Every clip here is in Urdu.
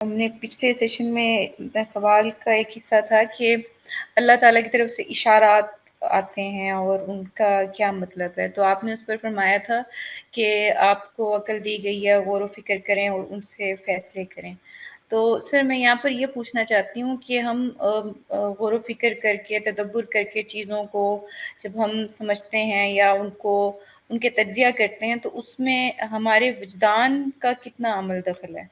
ہم نے پچھلے سیشن میں سوال کا ایک حصہ تھا کہ اللہ تعالیٰ کی طرف سے اشارات آتے ہیں اور ان کا کیا مطلب ہے، تو آپ نے اس پر فرمایا تھا کہ آپ کو عقل دی گئی ہے، غور و فکر کریں اور ان سے فیصلے کریں۔ تو سر میں یہاں پر یہ پوچھنا چاہتی ہوں کہ ہم غور و فکر کر کے، تدبر کر کے چیزوں کو جب ہم سمجھتے ہیں یا ان کے تجزیہ کرتے ہیں، تو اس میں ہمارے وجدان کا کتنا عمل دخل ہے؟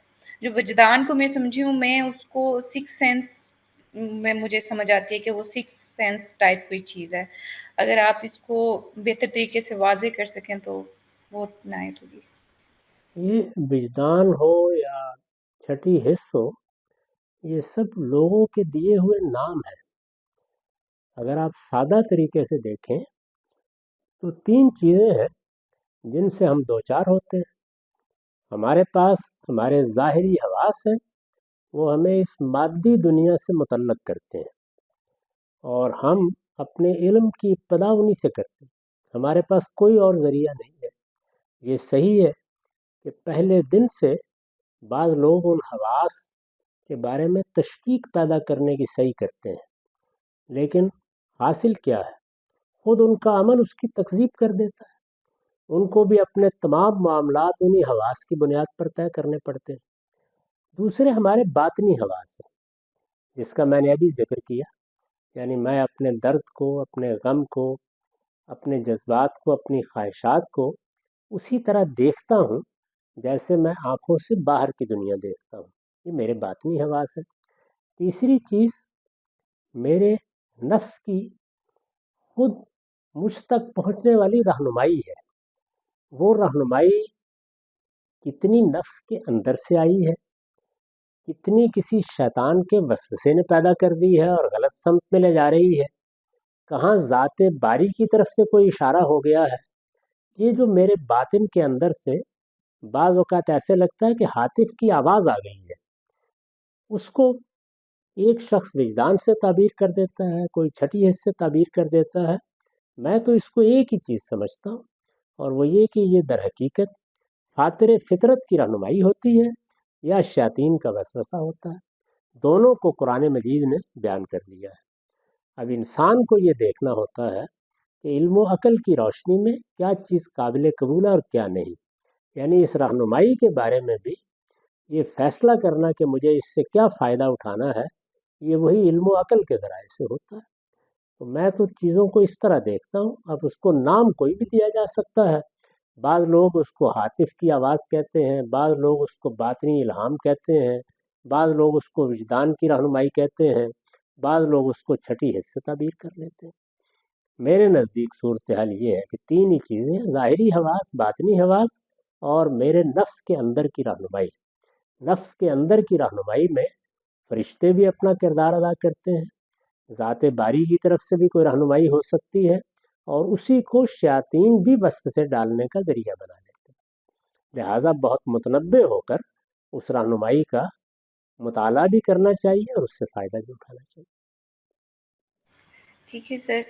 جو وجدان کو میں سمجھی ہوں، میں اس کو سکس سینس میں مجھے سمجھ آتی ہے کہ وہ سکس سینس ٹائپ کوئی چیز ہے۔ اگر آپ اس کو بہتر طریقے سے واضح کر سکیں تو بہت عنایت ہوگی۔ یہ وجدان ہو یا چھٹی حص ہو، یہ سب لوگوں کے دیے ہوئے نام ہیں۔ اگر آپ سادہ طریقے سے دیکھیں تو 3 چیزیں ہیں جن سے ہم دوچار ہوتے ہیں۔ ہمارے پاس ہمارے ظاہری حواس ہیں، وہ ہمیں اس مادی دنیا سے متعلق کرتے ہیں، اور ہم اپنے علم کی ابتدا انہی سے کرتے ہیں۔ ہمارے پاس کوئی اور ذریعہ نہیں ہے۔ یہ صحیح ہے کہ پہلے دن سے بعض لوگ ان حواس کے بارے میں تشکیک پیدا کرنے کی صحیح کرتے ہیں، لیکن حاصل کیا ہے؟ خود ان کا عمل اس کی تکذیب کر دیتا ہے۔ ان کو بھی اپنے تمام معاملات انہی حواس کی بنیاد پر طے کرنے پڑتے ہیں۔ دوسرے ہمارے باطنی حواس ہیں، جس کا میں نے ابھی ذکر کیا، یعنی میں اپنے درد کو، اپنے غم کو، اپنے جذبات کو، اپنی خواہشات کو اسی طرح دیکھتا ہوں جیسے میں آنکھوں سے باہر کی دنیا دیکھتا ہوں۔ یہ میرے باطنی حواس ہے۔ تیسری چیز میرے نفس کی خود مجھ تک پہنچنے والی رہنمائی ہے۔ وہ رہنمائی کتنی نفس کے اندر سے آئی ہے، کتنی کسی شیطان کے وسوسے نے پیدا کر دی ہے اور غلط سمت میں لے جا رہی ہے، کہاں ذات باری کی طرف سے کوئی اشارہ ہو گیا ہے۔ یہ جو میرے باطن کے اندر سے بعض اوقات ایسے لگتا ہے کہ ہاتف کی آواز آ گئی ہے، اس کو ایک شخص وجدان سے تعبیر کر دیتا ہے، کوئی چھٹی حص سے تعبیر کر دیتا ہے۔ میں تو اس کو ایک ہی چیز سمجھتا ہوں، اور وہ یہ کہ یہ در حقیقت فاطر فطرت کی رہنمائی ہوتی ہے یا شیاطین کا وسوسہ ہوتا ہے۔ دونوں کو قرآن مجید نے بیان کر دیا ہے۔ اب انسان کو یہ دیکھنا ہوتا ہے کہ علم و عقل کی روشنی میں کیا چیز قابل قبول ہے اور کیا نہیں، یعنی اس رہنمائی کے بارے میں بھی یہ فیصلہ کرنا کہ مجھے اس سے کیا فائدہ اٹھانا ہے، یہ وہی علم و عقل کے ذرائع سے ہوتا ہے۔ تو میں تو چیزوں کو اس طرح دیکھتا ہوں۔ اب اس کو نام کوئی بھی دیا جا سکتا ہے۔ بعض لوگ اس کو ہاتف کی آواز کہتے ہیں، بعض لوگ اس کو باطنی الہام کہتے ہیں، بعض لوگ اس کو وجدان کی رہنمائی کہتے ہیں، بعض لوگ اس کو چھٹی حص سے تعبیر کر لیتے ہیں۔ میرے نزدیک صورتحال یہ ہے کہ 3 ہی چیزیں ہیں: ظاہری حواس، باطنی حواس اور میرے نفس کے اندر کی رہنمائی۔ نفس کے اندر کی رہنمائی میں فرشتے بھی اپنا کردار ادا کرتے ہیں، ذات باری کی طرف سے بھی کوئی رہنمائی ہو سکتی ہے، اور اسی کو شیاطین بھی وسوسے ڈالنے کا ذریعہ بنا لیتے ہیں۔ لہٰذا بہت متنبہ ہو کر اس رہنمائی کا مطالعہ بھی کرنا چاہیے اور اس سے فائدہ بھی اٹھانا چاہیے۔ ٹھیک ہے سر۔